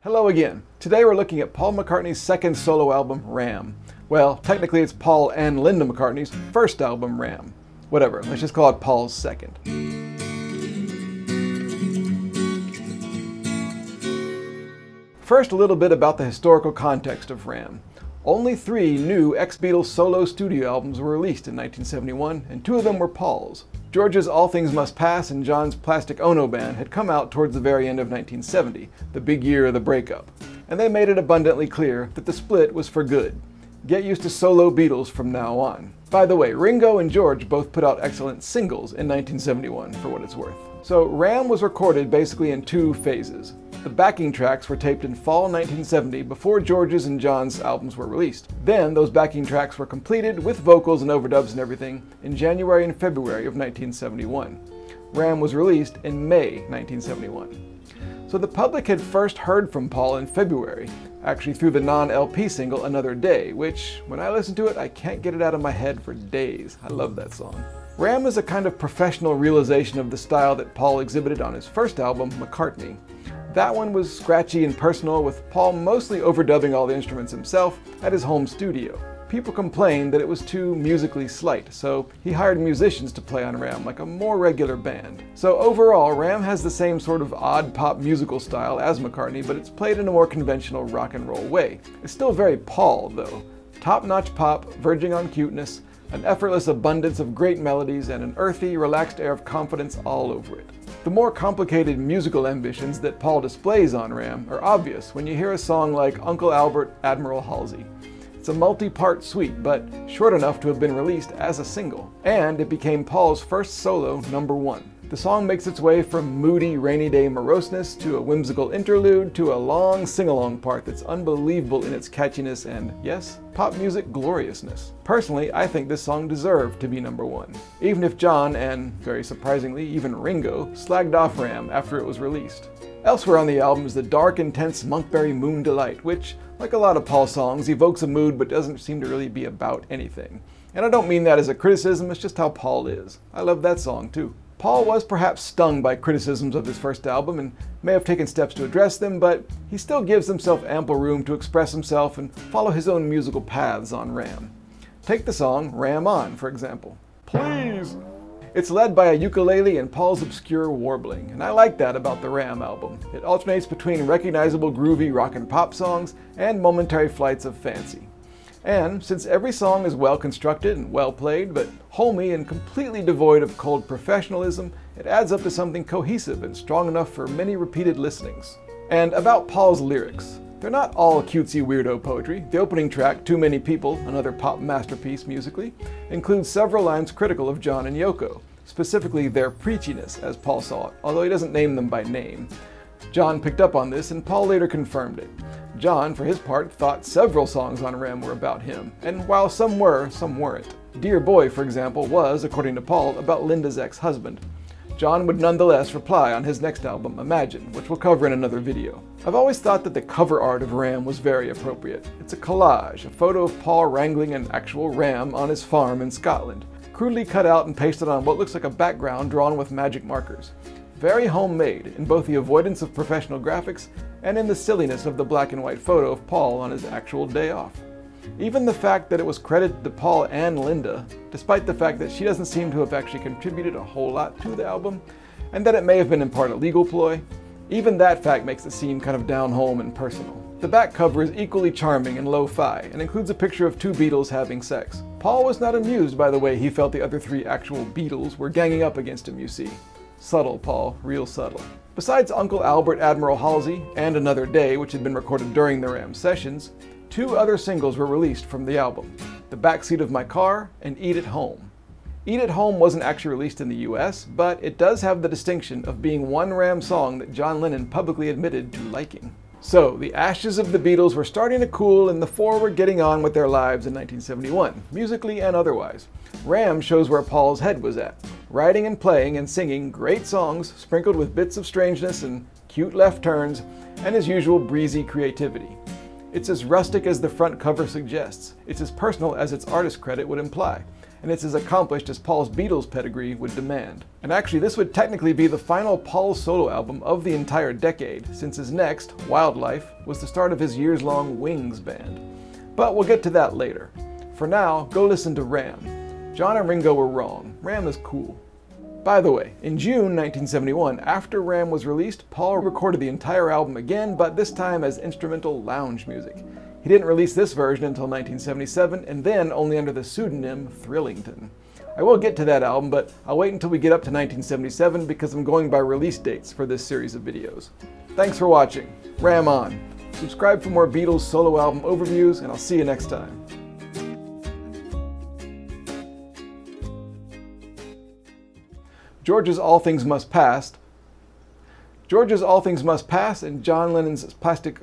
Hello again. Today we're looking at Paul McCartney's second solo album, Ram. Well, technically it's Paul and Linda McCartney's first album, Ram. Whatever, let's just call it Paul's second. First, a little bit about the historical context of Ram. Only 3 new ex-Beatles solo studio albums were released in 1971, and 2 of them were Paul's. George's All Things Must Pass and John's Plastic Ono Band had come out towards the very end of 1970, the big year of the breakup, and they made it abundantly clear that the split was for good. Get used to solo Beatles from now on. By the way, Ringo and George both put out excellent singles in 1971, for what it's worth. So Ram was recorded basically in 2 phases. The backing tracks were taped in fall 1970 before George's and John's albums were released. Then those backing tracks were completed with vocals and overdubs and everything in January and February of 1971. Ram was released in May 1971. So the public had first heard from Paul in February, actually through the non-LP single Another Day, which, when I listen to it, I can't get it out of my head for days. I love that song. Ram is a kind of professional realization of the style that Paul exhibited on his first album, McCartney. That one was scratchy and personal, with Paul mostly overdubbing all the instruments himself at his home studio. People complained that it was too musically slight, so he hired musicians to play on Ram like a more regular band. So overall, Ram has the same sort of odd pop musical style as McCartney, but it's played in a more conventional rock and roll way. It's still very Paul, though. Top-notch pop, verging on cuteness, an effortless abundance of great melodies, and an earthy, relaxed air of confidence all over it. The more complicated musical ambitions that Paul displays on Ram are obvious when you hear a song like Uncle Albert, Admiral Halsey. It's a multi-part suite, but short enough to have been released as a single. And it became Paul's first solo #1. The song makes its way from moody, rainy day moroseness to a whimsical interlude to a long sing-along part that's unbelievable in its catchiness and, yes, pop music gloriousness. Personally, I think this song deserved to be #1, even if John and, very surprisingly, even Ringo slagged off Ram after it was released. Elsewhere on the album is the dark, intense Monkberry Moon Delight, which, like a lot of Paul songs, evokes a mood but doesn't seem to really be about anything. And I don't mean that as a criticism, it's just how Paul is. I love that song too. Paul was perhaps stung by criticisms of his first album and may have taken steps to address them, but he still gives himself ample room to express himself and follow his own musical paths on Ram. Take the song Ram On, for example. Please! It's led by a ukulele and Paul's obscure warbling, and I like that about the Ram album. It alternates between recognizable groovy rock and pop songs and momentary flights of fancy. And since every song is well constructed and well played, but homey and completely devoid of cold professionalism, it adds up to something cohesive and strong enough for many repeated listenings. And about Paul's lyrics. They're not all cutesy weirdo poetry. The opening track, Too Many People, another pop masterpiece musically, includes several lines critical of John and Yoko, specifically their preachiness, as Paul saw it, although he doesn't name them by name. John picked up on this, and Paul later confirmed it. John, for his part, thought several songs on Ram were about him, and while some were, some weren't. Dear Boy, for example, was, according to Paul, about Linda's ex-husband. John would nonetheless reply on his next album, Imagine, which we'll cover in another video. I've always thought that the cover art of Ram was very appropriate. It's a collage, a photo of Paul wrangling an actual ram on his farm in Scotland, crudely cut out and pasted on what looks like a background drawn with magic markers. Very homemade, in both the avoidance of professional graphics and in the silliness of the black and white photo of Paul on his actual day off. Even the fact that it was credited to Paul and Linda, despite the fact that she doesn't seem to have actually contributed a whole lot to the album, and that it may have been in part a legal ploy, even that fact makes it seem kind of down-home and personal. The back cover is equally charming and lo-fi, and includes a picture of 2 Beatles having sex. Paul was not amused by the way he felt the other 3 actual Beatles were ganging up against him, you see. Subtle, Paul, real subtle. Besides Uncle Albert, Admiral Halsey, and Another Day, which had been recorded during the Ram sessions, 2 other singles were released from the album, The Backseat of My Car and Eat at Home. Eat at Home wasn't actually released in the US, but it does have the distinction of being one Ram song that John Lennon publicly admitted to liking. So, the ashes of the Beatles were starting to cool and the 4 were getting on with their lives in 1971, musically and otherwise. Ram shows where Paul's head was at, writing and playing and singing great songs sprinkled with bits of strangeness and cute left turns and his usual breezy creativity. It's as rustic as the front cover suggests. It's as personal as its artist credit would imply. and it's as accomplished as Paul's Beatles pedigree would demand. And actually, this would technically be the final Paul solo album of the entire decade, since his next, Wildlife, was the start of his years-long Wings band. But we'll get to that later. For now, go listen to Ram. John and Ringo were wrong. Ram is cool. By the way, in June 1971, after Ram was released, Paul recorded the entire album again, but this time as instrumental lounge music. He didn't release this version until 1977, and then only under the pseudonym Thrillington. I will get to that album, but I'll wait until we get up to 1977 because I'm going by release dates for this series of videos. Thanks for watching. Ram on. Subscribe for more Beatles solo album overviews, and I'll see you next time. George's All Things Must Pass, and John Lennon's Plastic...